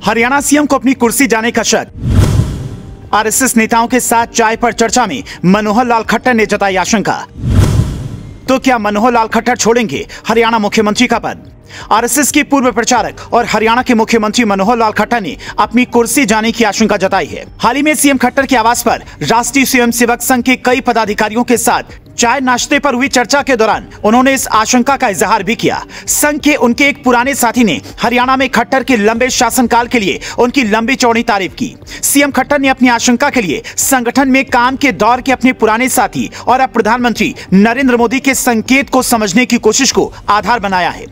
Haryana CM को अपनी कुर्सी जाने का शक। आरएसएस नेताओं के साथ चाय पर चर्चा में मनोहर लाल खट्टर ने जताई आशंका। तो क्या मनोहर लाल खट्टर छोड़ेंगे हरियाणा मुख्यमंत्री का पद? आरएसएस के पूर्व प्रचारक और हरियाणा के मुख्यमंत्री मनोहर लाल खट्टर ने अपनी कुर्सी जाने की आशंका जताई है। हाल ही में सीएम खट्टर के आवास पर राष्ट्रीय स्वयंसेवक संघ के कई पदाधिकारियों के साथ चाय नाश्ते पर हुई चर्चा के दौरान उन्होंने इस आशंका का इजहार भी किया। संघ के उनके एक पुराने साथी ने हरियाणा में खट्टर के लंबे शासनकाल के लिए उनकी लंबी चौड़ी तारीफ की। सीएम खट्टर ने अपनी आशंका के लिए संगठन में काम के दौर के अपने पुराने साथी और अब प्रधानमंत्री नरेंद्र मोदी के संकेत को समझने की कोशिश को आधार बनाया है।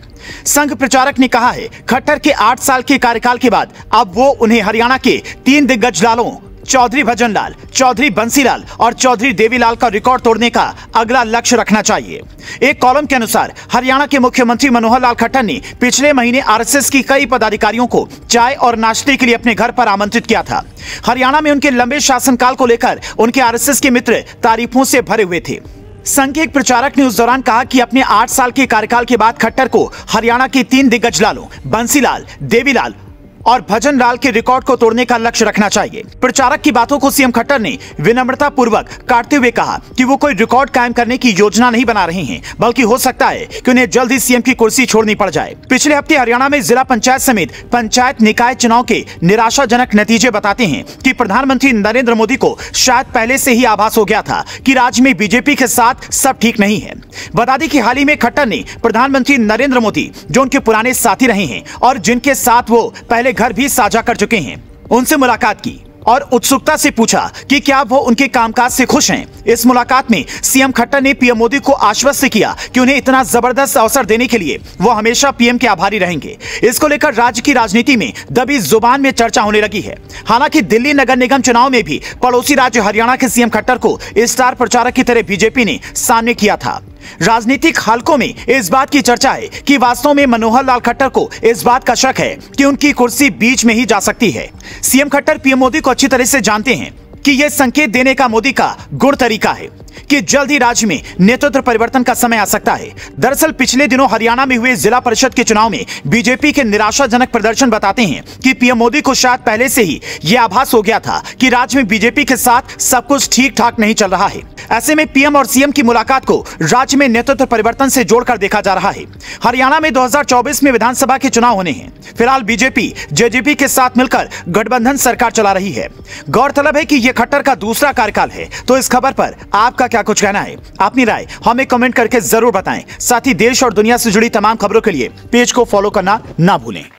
संघ प्रचारक ने कहा है, खट्टर के 8 साल के कार्यकाल के बाद अब वो उन्हें हरियाणा के 3 दिग्गज लालों चौधरी भजन लाल, चौधरी बंसीलाल और चौधरी देवीलाल का रिकॉर्ड तोड़ने का अगला लक्ष्य रखना चाहिए। एक कॉलम के अनुसार हरियाणा के मुख्यमंत्री मनोहर लाल खट्टर ने पिछले महीने आरएसएस की कई पदाधिकारियों को चाय और नाश्ते के लिए अपने घर पर आमंत्रित किया था। हरियाणा में उनके लंबे शासनकाल को लेकर उनके आरएसएस के मित्र तारीफों से भरे हुए थे। संघ के एक प्रचारक ने उस दौरान कहा कि अपने 8 साल के कार्यकाल के बाद खट्टर को हरियाणा के 3 दिग्गज लालों बंसीलाल, देवीलाल और भजन लाल के रिकॉर्ड को तोड़ने का लक्ष्य रखना चाहिए। प्रचारक की बातों को सीएम खट्टर ने विनम्रता पूर्वक काटते हुए कहा कि वो कोई रिकॉर्ड कायम करने की योजना नहीं बना रहे हैं, बल्कि हो सकता है कि उन्हें जल्द ही सीएम की कुर्सी छोड़नी पड़ जाए। पिछले हफ्ते हरियाणा में जिला पंचायत समेत पंचायत निकाय चुनाव के निराशाजनक नतीजे बताते हैं कि प्रधानमंत्री नरेंद्र मोदी को शायद पहले से ही आभास हो गया था कि राज्य में बीजेपी के साथ सब ठीक नहीं है। बता दें कि हाल ही में खट्टर ने प्रधानमंत्री नरेंद्र मोदी, जो उनके पुराने साथी रहे हैं और जिनके साथ वो पहले घर भी साझा कर चुके हैं, उनसे मुलाकात की और उत्सुकता से पूछा कि क्या वो उनके कामकाज से खुश हैं। इस मुलाकात में सीएम खट्टर ने पीएम मोदी को आश्वस्त किया कि उन्हें इतना जबरदस्त अवसर देने के लिए वो हमेशा पीएम के आभारी रहेंगे। इसको लेकर राज्य की राजनीति में दबी जुबान में चर्चा होने लगी है। हालांकि दिल्ली नगर निगम चुनाव में भी पड़ोसी राज्य हरियाणा के सीएम खट्टर को स्टार प्रचारक की तरह बीजेपी ने सामने किया था। राजनीतिक हलकों में इस बात की चर्चा है कि वास्तव में मनोहर लाल खट्टर को इस बात का शक है कि उनकी कुर्सी बीच में ही जा सकती है। सीएम खट्टर पीएम मोदी को अच्छी तरह से जानते हैं कि यह संकेत देने का मोदी का गुण तरीका है कि जल्द ही राज्य में नेतृत्व परिवर्तन का समय आ सकता है। दरअसल पिछले दिनों हरियाणा में हुए जिला परिषद के चुनाव में बीजेपी के निराशाजनक प्रदर्शन बताते हैं कि पीएम मोदी को शायद पहले से ही यह आभास हो गया था कि राज्य में बीजेपी के साथ सब कुछ ठीक ठाक नहीं चल रहा है। ऐसे में पीएम और सीएम की मुलाकात को राज्य में नेतृत्व परिवर्तन से जोड़कर देखा जा रहा है। हरियाणा में 2024 में विधानसभा के चुनाव होने हैं। फिलहाल बीजेपी जेजेपी के साथ मिलकर गठबंधन सरकार चला रही है। गौरतलब है कि यह खट्टर का दूसरा कार्यकाल है। तो इस खबर पर आपका क्या कुछ कहना है? अपनी राय हमें कमेंट करके जरूर बताएं। साथ ही देश और दुनिया से जुड़ी तमाम खबरों के लिए पेज को फॉलो करना ना भूलें।